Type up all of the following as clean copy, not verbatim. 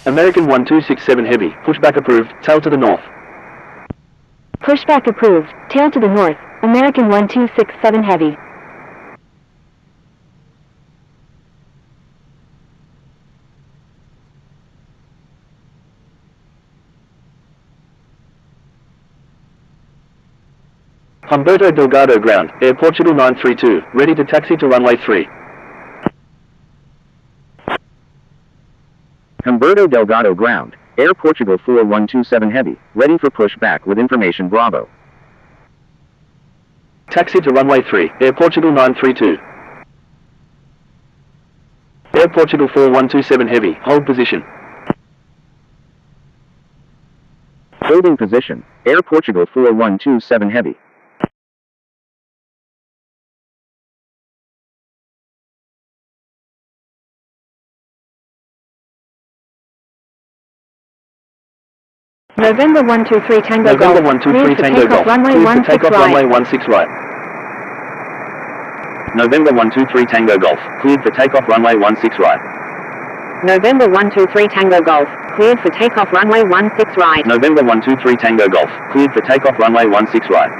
American 1267 Heavy, pushback approved, tail to the north. Pushback approved, tail to the north, American 1267 Heavy. Humberto Delgado ground, Air Portugal 932, ready to taxi to runway 3. Humberto Delgado ground, Air Portugal 4127 Heavy, ready for pushback with information Bravo. Taxi to runway 3, Air Portugal 932. Air Portugal 4127 Heavy, hold position. Holding position, Air Portugal 4127 Heavy. November 123 Tango Golf. November 123 Tango Golf, Runway cleared for 16 takeoff right. runway 16 right. November 123 Tango Golf, cleared for takeoff runway 16 right. November 123 Tango Golf, cleared for takeoff runway 16 right. November 123 Tango Golf, cleared for takeoff runway 16 right.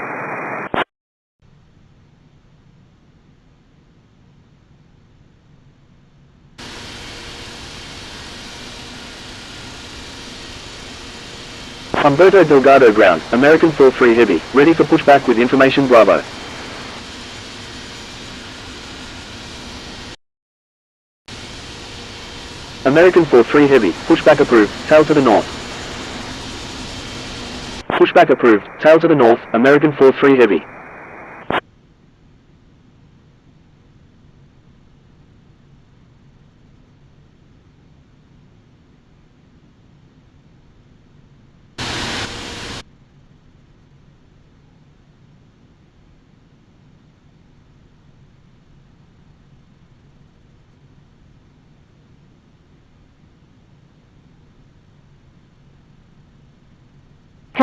Humberto Delgado ground, American 43 Heavy, ready for pushback with information Bravo. American 43 Heavy, pushback approved, tail to the north. Pushback approved, tail to the north, American 43 Heavy.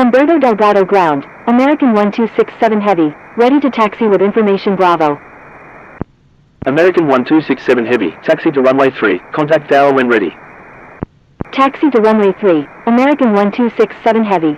Humberto Delgado ground, American 1267 Heavy, ready to taxi with information Bravo. American 1267 Heavy, taxi to runway 3, contact tower when ready. Taxi to runway 3, American 1267 Heavy.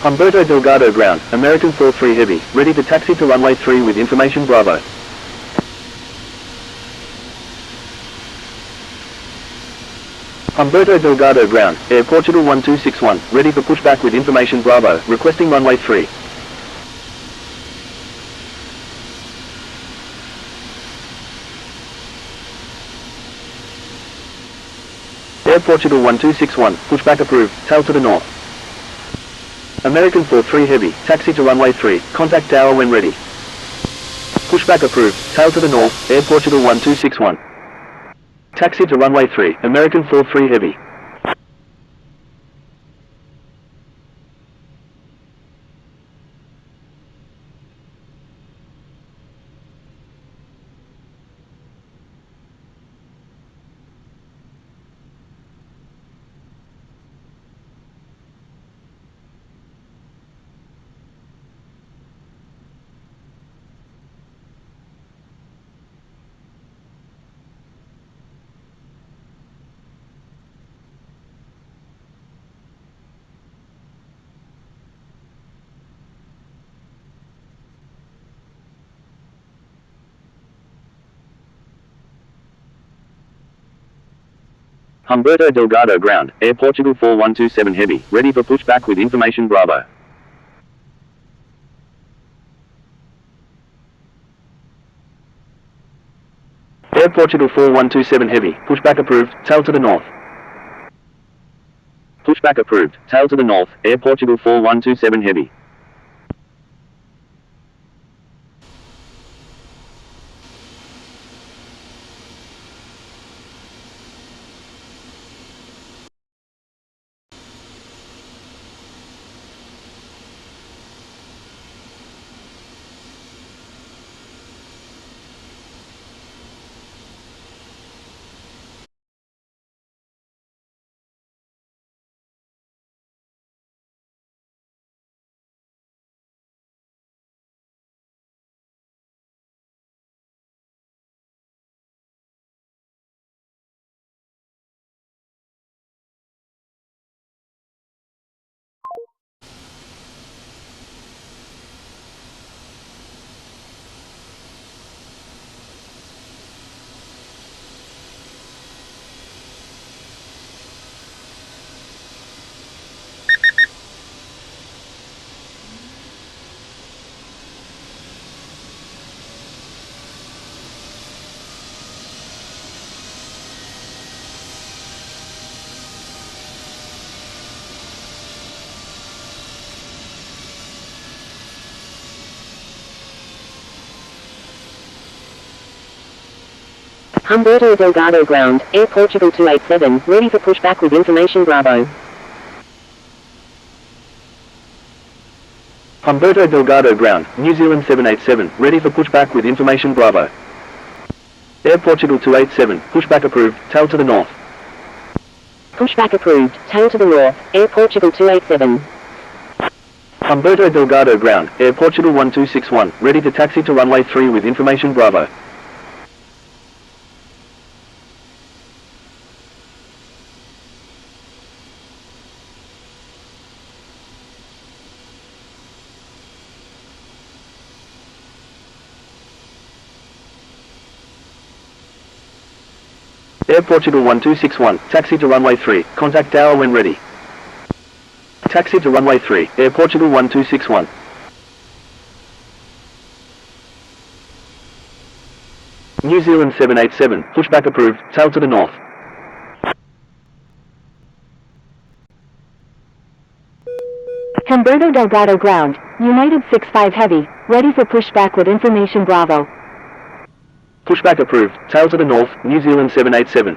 Humberto Delgado ground, American 43 Heavy, ready to taxi to runway 3 with information Bravo. Humberto Delgado ground, Air Portugal 1261, ready for pushback with information Bravo, requesting runway 3. Air Portugal 1261, pushback approved, tail to the north. American 43 Heavy, taxi to runway 3, contact tower when ready. Pushback approved, tail to the north, Air Portugal 1261. Taxi to runway 3, American 43 Heavy. Humberto Delgado ground, Air Portugal 4127 Heavy, ready for pushback with information Bravo. Air Portugal 4127 Heavy, pushback approved, tail to the north. Pushback approved, tail to the north, Air Portugal 4127 Heavy. Humberto Delgado ground, Air Portugal 287, ready for pushback with information Bravo. Humberto Delgado ground, New Zealand 787, ready for pushback with information Bravo. Air Portugal 287, pushback approved, tail to the north. Pushback approved, tail to the north, Air Portugal 287. Humberto Delgado ground, Air Portugal 1261, ready to taxi to runway 3 with information Bravo. Air Portugal 1261, taxi to runway 3, contact tower when ready. Taxi to runway 3, Air Portugal 1261. New Zealand 787, pushback approved, tail to the north. Humberto Delgado ground, United 65 Heavy, ready for pushback with information Bravo. Pushback approved, tail to the north, New Zealand 787.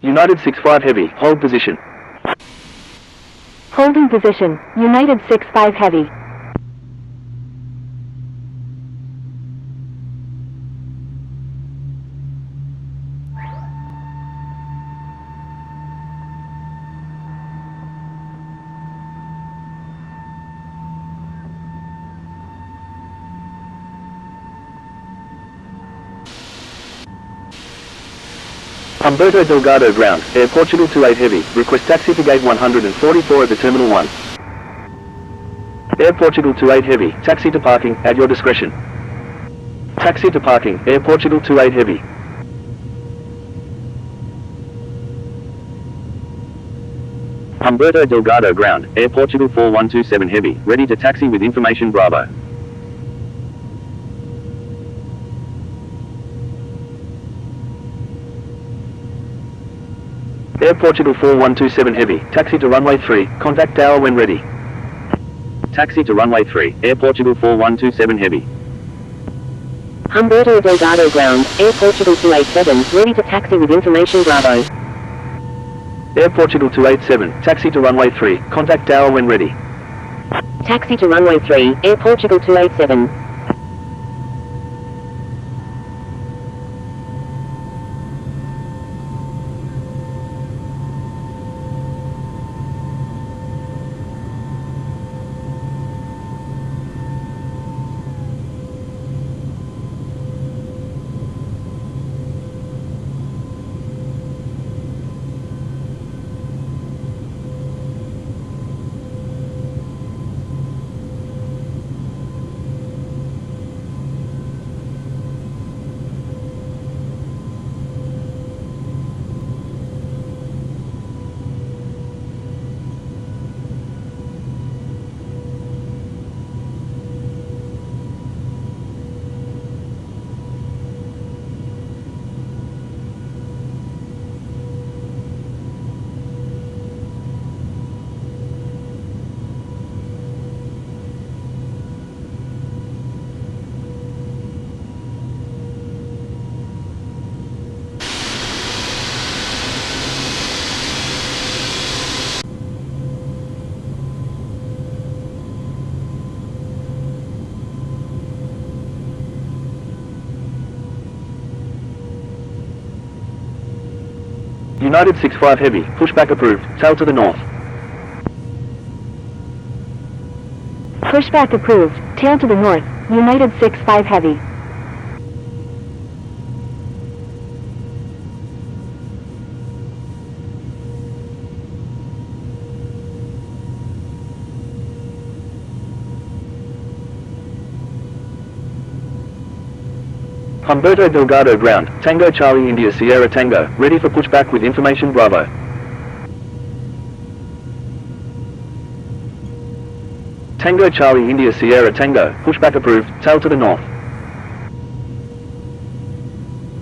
United 65 Heavy, hold position. Holding position, United 65 Heavy. Humberto Delgado ground, Air Portugal 28 Heavy, request taxi to gate 144 at the Terminal 1. Air Portugal 28 Heavy, taxi to parking, at your discretion. Taxi to parking, Air Portugal 28 Heavy. Humberto Delgado ground, Air Portugal 4127 Heavy, ready to taxi with information Bravo. Air Portugal 4127 Heavy, taxi to runway 3, contact tower when ready. Taxi to runway 3, Air Portugal 4127 Heavy. Humberto Delgado ground, Air Portugal 287, ready to taxi with information Bravo. Air Portugal 287, taxi to runway 3, contact tower when ready. Taxi to runway 3, Air Portugal 287. United 6-5 Heavy, pushback approved, tail to the north. Pushback approved, tail to the north, United 6-5 Heavy. Humberto Delgado ground, Tango Charlie India Sierra Tango, ready for pushback with information Bravo. Tango Charlie India Sierra Tango, pushback approved, tail to the north.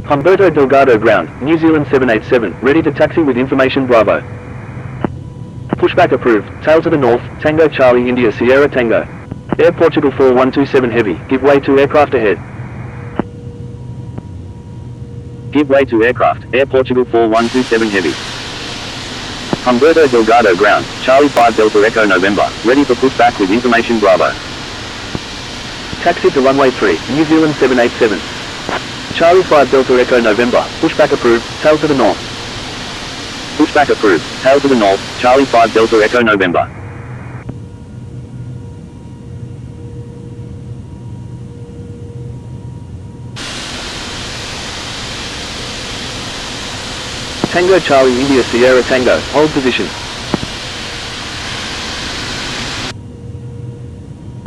Humberto Delgado ground, New Zealand 787, ready to taxi with information Bravo. Pushback approved, tail to the north, Tango Charlie India Sierra Tango. Air Portugal 4127 Heavy, give way to aircraft ahead. Give way to aircraft, Air Portugal 4127 Heavy. Humberto Delgado ground, Charlie 5 Delta Echo November, ready for pushback with information Bravo. Taxi to runway 3, New Zealand 787. Charlie 5 Delta Echo November, pushback approved, tail to the north. Pushback approved, tail to the north, Charlie 5 Delta Echo November. Tango Charlie India Sierra Tango, hold position.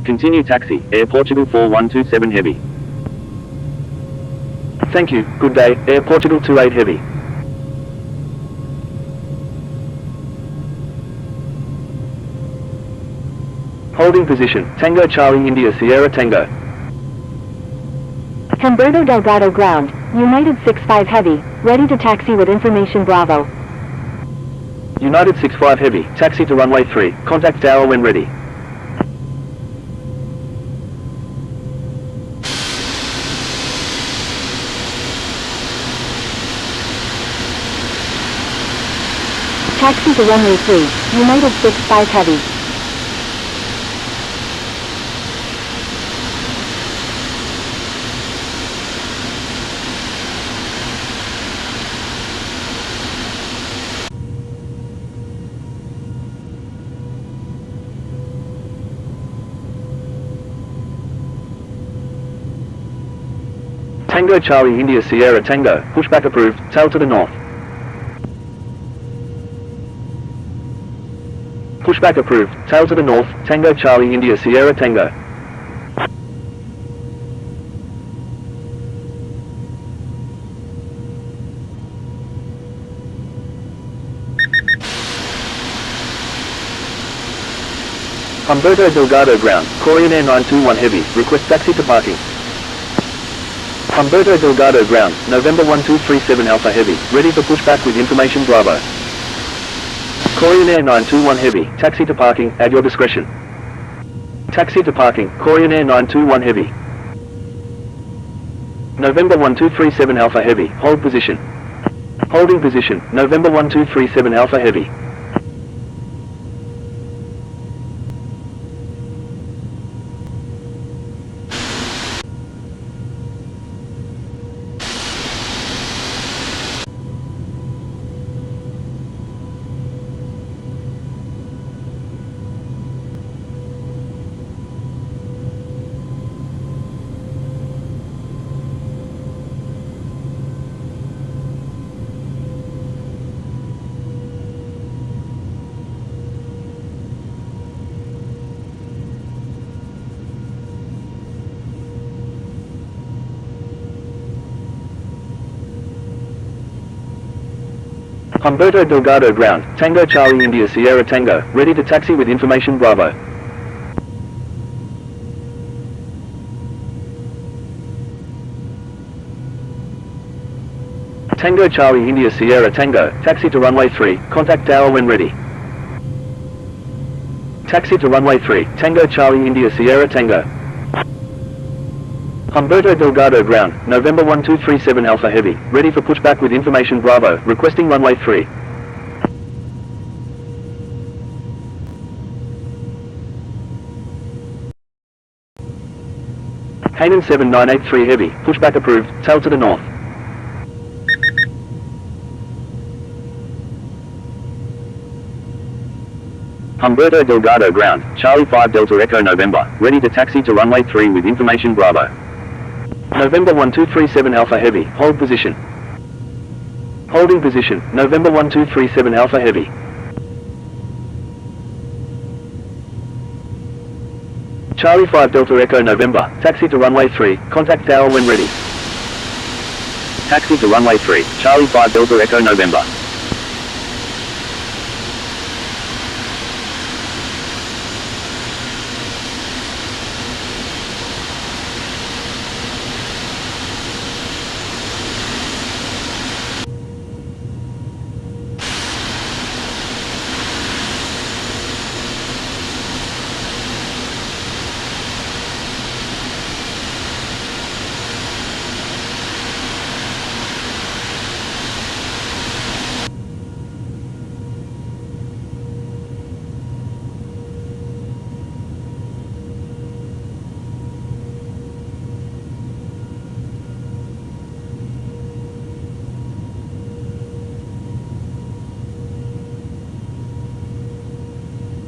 Continue taxi, Air Portugal 4127 Heavy. Thank you, good day, Air Portugal 28 Heavy. Holding position, Tango Charlie India Sierra Tango. Humberto Delgado ground, United 6-5 Heavy, ready to taxi with information Bravo. United 6-5 Heavy, taxi to runway 3, contact tower when ready. Taxi to runway 3, United 6-5 Heavy. Tango Charlie India Sierra Tango, pushback approved, tail to the north. Pushback approved, tail to the north, Tango Charlie India Sierra Tango. Humberto Delgado ground, Korean Air 921 Heavy, request taxi to parking. Humberto Delgado ground, November 1237 Alpha Heavy, ready for pushback with information Bravo. Korean Air 921 Heavy, taxi to parking, at your discretion. Taxi to parking, Korean Air 921 Heavy. November 1237 Alpha Heavy, hold position. Holding position, November 1237 Alpha Heavy. Humberto Delgado ground, Tango Charlie India Sierra Tango, ready to taxi with information Bravo. Tango Charlie India Sierra Tango, taxi to runway 3, contact tower when ready. Taxi to runway 3, Tango Charlie India Sierra Tango. Humberto Delgado ground, November 1237 Alpha Heavy, ready for pushback with information Bravo, requesting runway 3. Hanan 7983 Heavy, pushback approved, tail to the north. Humberto Delgado ground, Charlie 5 Delta Echo November, ready to taxi to runway 3 with information Bravo. November 1237 Alpha Heavy, hold position. Holding position, November 1237 Alpha Heavy. Charlie 5 Delta Echo November, taxi to runway 3, contact tower when ready. Taxi to runway 3, Charlie 5 Delta Echo November.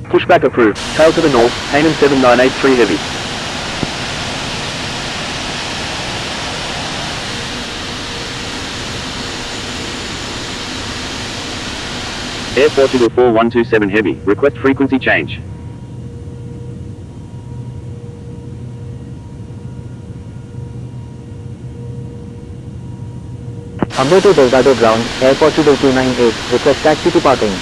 Pushback approved, tail to the north, Hainan 7983 Heavy. Air Portugal 4127 Heavy, request frequency change. Humberto Delgado ground, Air Portugal 298, request taxi to parking.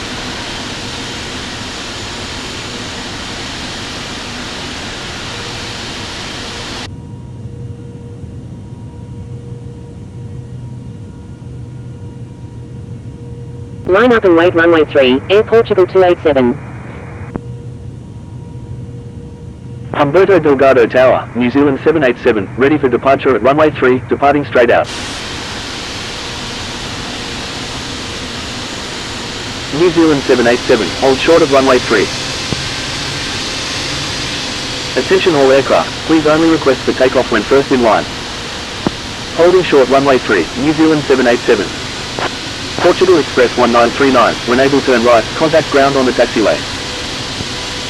Line up and wait runway 3, Air Portugal 287. Humberto Delgado Tower, New Zealand 787, ready for departure at runway 3, departing straight out. New Zealand 787, hold short of runway 3. Attention all aircraft, please only request for takeoff when first in line. Holding short runway 3, New Zealand 787. Portugal Express 1939, when able turn right, contact ground on the taxiway.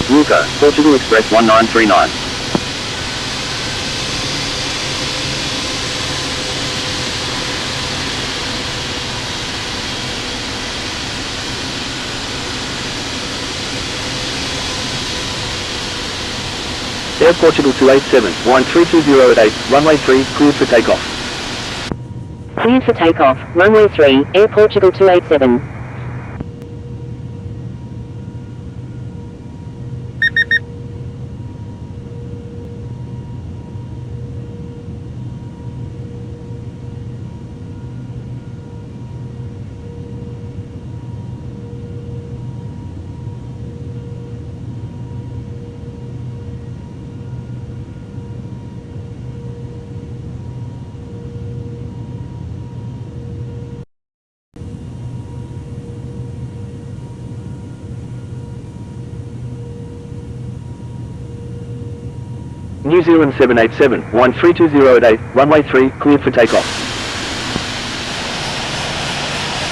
Wilco, Portugal Express 1939. Air Portugal 287, wind 320 at 8, runway 3, cleared for takeoff. Cleared for takeoff, runway 3, Air Portugal 287. New Zealand 787, wind 320 at 8, runway 3, cleared for takeoff.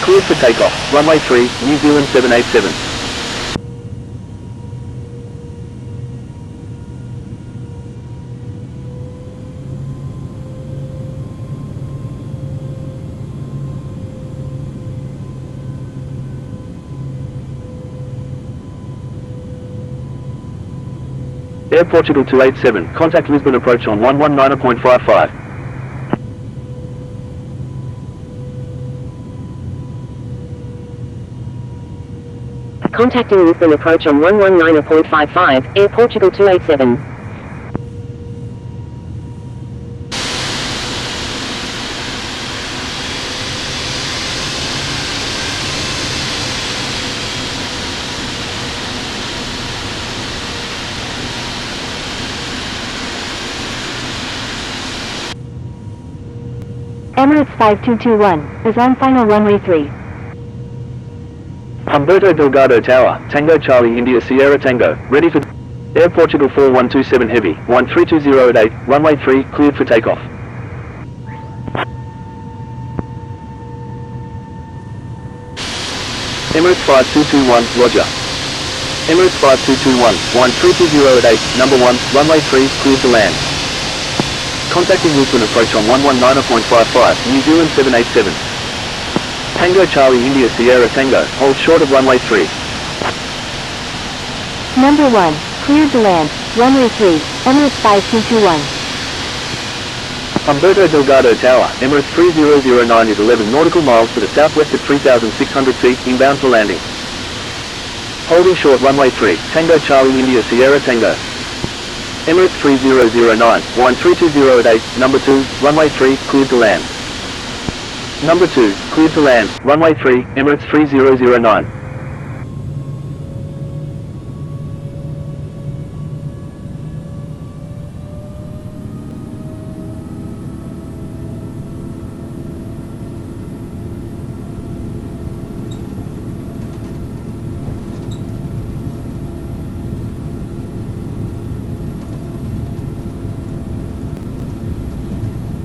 Cleared for takeoff, runway 3, New Zealand 787. Air Portugal 287, contact Lisbon approach on 119.55. Contacting Lisbon approach on 119.55, Air Portugal 287. Emirates 5221, is on final runway 3. Humberto Delgado Tower, Tango Charlie India Sierra Tango, ready for Air Portugal 4127 Heavy, wind 320 at 8, runway 3, cleared for takeoff. Emirates 5221, roger. Emirates 5221, wind 320 at 8, number 1, runway 3, cleared to land. Contacting Lisbon approach on 119.55, New Zealand 787. Tango Charlie India Sierra Tango, hold short of runway 3. Number 1, cleared to land, runway 3, Emirates 5221. Humberto Delgado Tower, Emirates 3009 is 11 nautical miles to the southwest at 3,600 feet, inbound for landing. Holding short runway 3, Tango Charlie India Sierra Tango. Emirates 3009, wind 320 at 8, number 2, runway 3, cleared to land. Number 2, cleared to land, runway 3, Emirates 3009.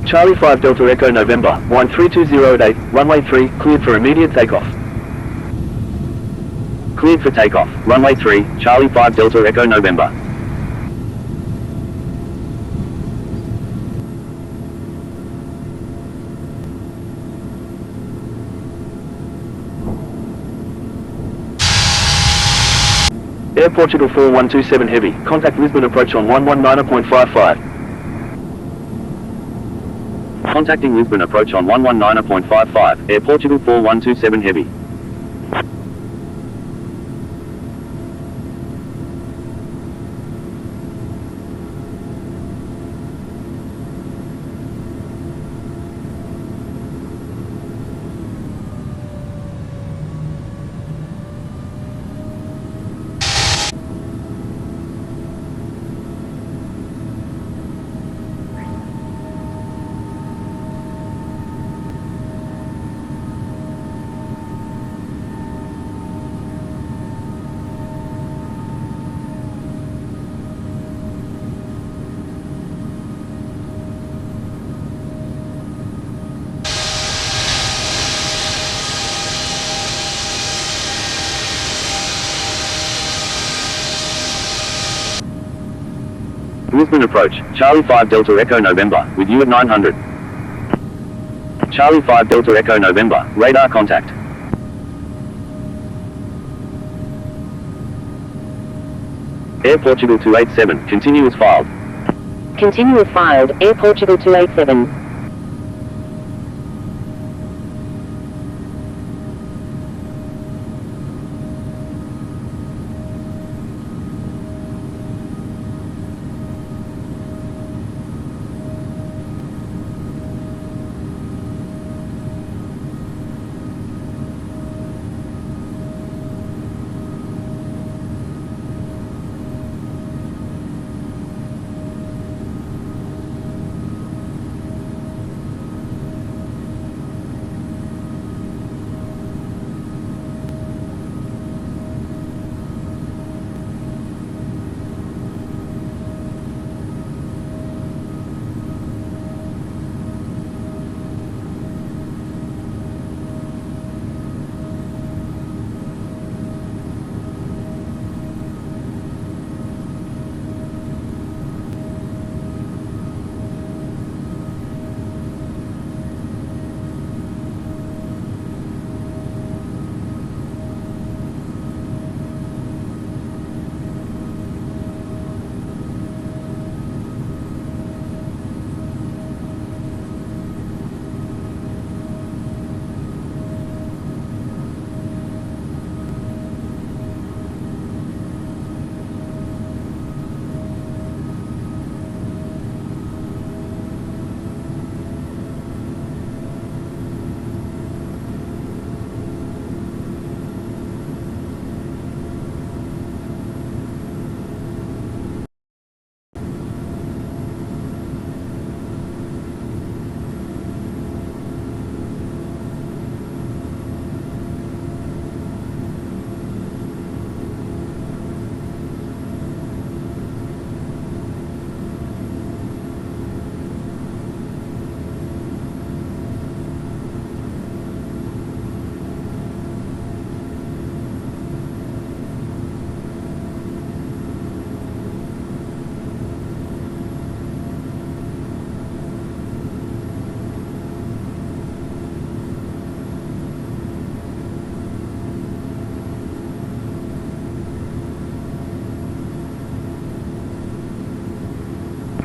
Charlie 5 Delta Echo November, wind 320 at 8, runway 3, cleared for immediate takeoff. Cleared for takeoff, runway 3, Charlie 5 Delta Echo November. Air Portugal 4127 Heavy, contact Lisbon approach on 119.55. Contacting Lisbon approach on 119.55, Air Portugal 4127 Heavy. Lisbon approach, Charlie 5 Delta Echo November, with you at 900. Charlie 5 Delta Echo November, radar contact. Air Portugal 287, continue as filed. Continue as filed, Air Portugal 287.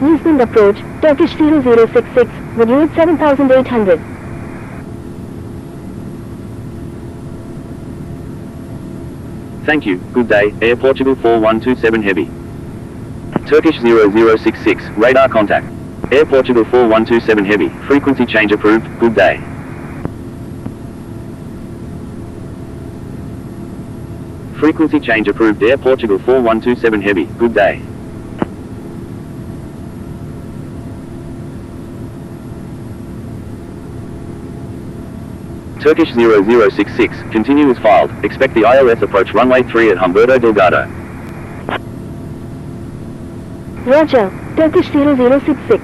Lisbon approach, Turkish 0066, with you at 7800. Thank you, good day, Air Portugal 4127 Heavy. Turkish 0066, radar contact. Air Portugal 4127 Heavy, frequency change approved, good day. Frequency change approved, Air Portugal 4127 Heavy, good day. Turkish 0066, continue as filed, expect the ILS approach runway 3 at Humberto Delgado. Roger, Turkish 0066.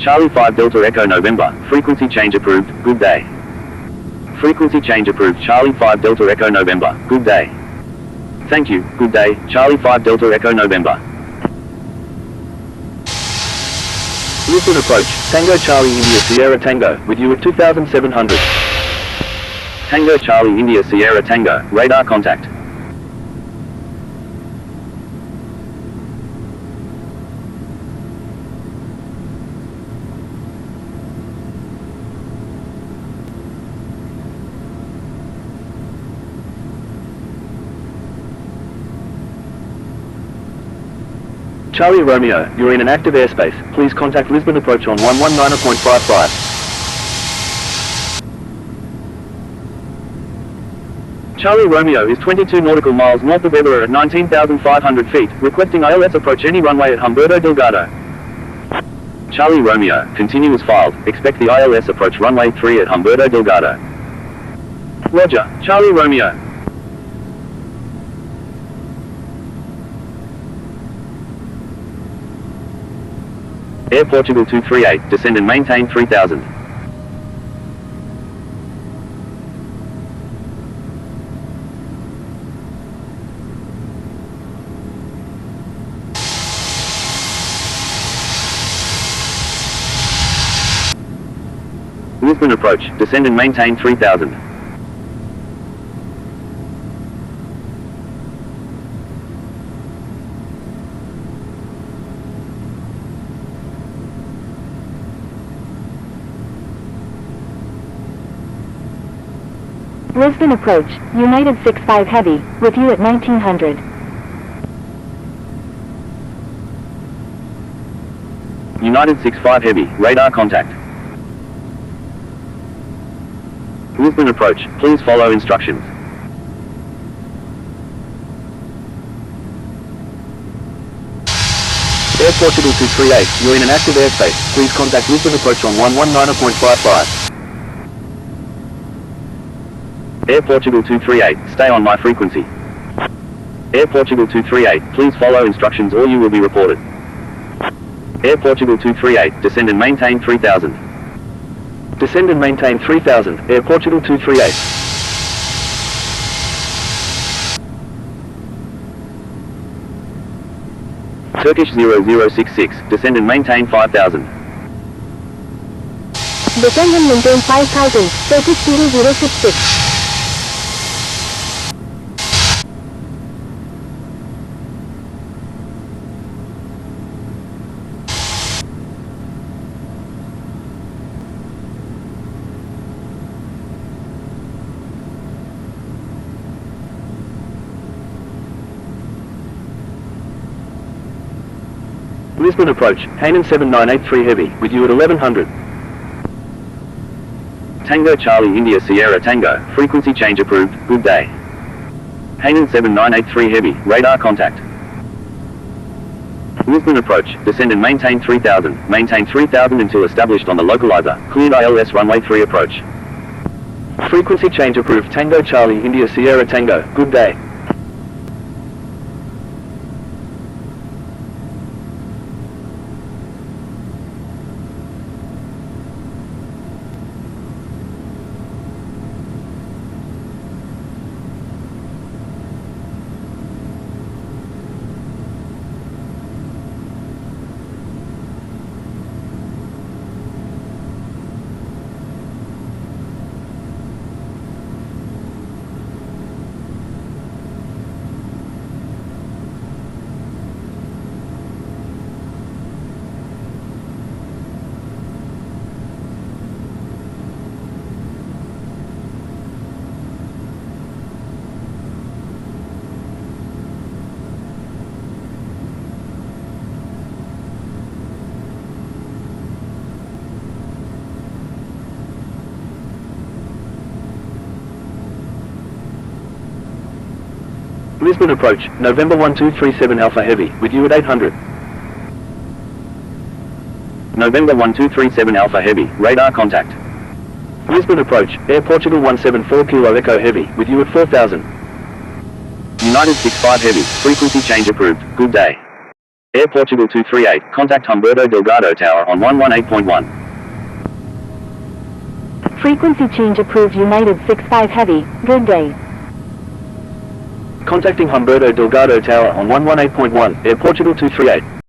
Charlie 5 Delta Echo November, frequency change approved, good day. Frequency change approved, Charlie 5 Delta Echo November, good day. Thank you, good day, Charlie 5 Delta Echo November. Lisbon approach, Tango Charlie India Sierra Tango, with you at 2700. Tango Charlie India Sierra Tango, radar contact. Charlie Romeo, you're in an active airspace. Please contact Lisbon approach on 119.55. Charlie Romeo is 22 nautical miles north of Évora at 19,500 feet, requesting ILS approach any runway at Humberto Delgado. Charlie Romeo, continue as filed, expect the ILS approach runway 3 at Humberto Delgado. Roger, Charlie Romeo. Air Portugal 238, descend and maintain 3000. Lisbon approach, descend and maintain 3000. Lisbon approach, United 65 Heavy, with you at 1900. United 65 Heavy, radar contact. Lisbon approach, please follow instructions. Air Portugal 238, you're in an active airspace. Please contact Lisbon approach on 119.55. Air Portugal 238, stay on my frequency. Air Portugal 238, please follow instructions or you will be reported. Air Portugal 238, descend and maintain 3000. Descend and maintain 3000, Air Portugal 238. Turkish 0066, descend and maintain 5000. Descend and maintain 5000, Turkish 0066. Lisbon approach, Hainan 7983 Heavy, with you at 1100. Tango Charlie India Sierra Tango, frequency change approved, good day. Hainan 7983 Heavy, radar contact. Lisbon approach, descend and maintain 3000, maintain 3000 until established on the localizer, cleared ILS runway 3 approach. Frequency change approved. Tango Charlie, India Sierra Tango, good day. Lisbon approach, November 1237 Alpha Heavy, with you at 800. November 1237 Alpha Heavy, radar contact. Lisbon approach, Air Portugal 174 Kilo Echo Heavy, with you at 4000. United 65 Heavy, frequency change approved, good day. Air Portugal 238, contact Humberto Delgado Tower on 118.1. Frequency change approved United 65 Heavy, good day. Contacting Humberto Delgado Tower on 118.1, Air Portugal 238.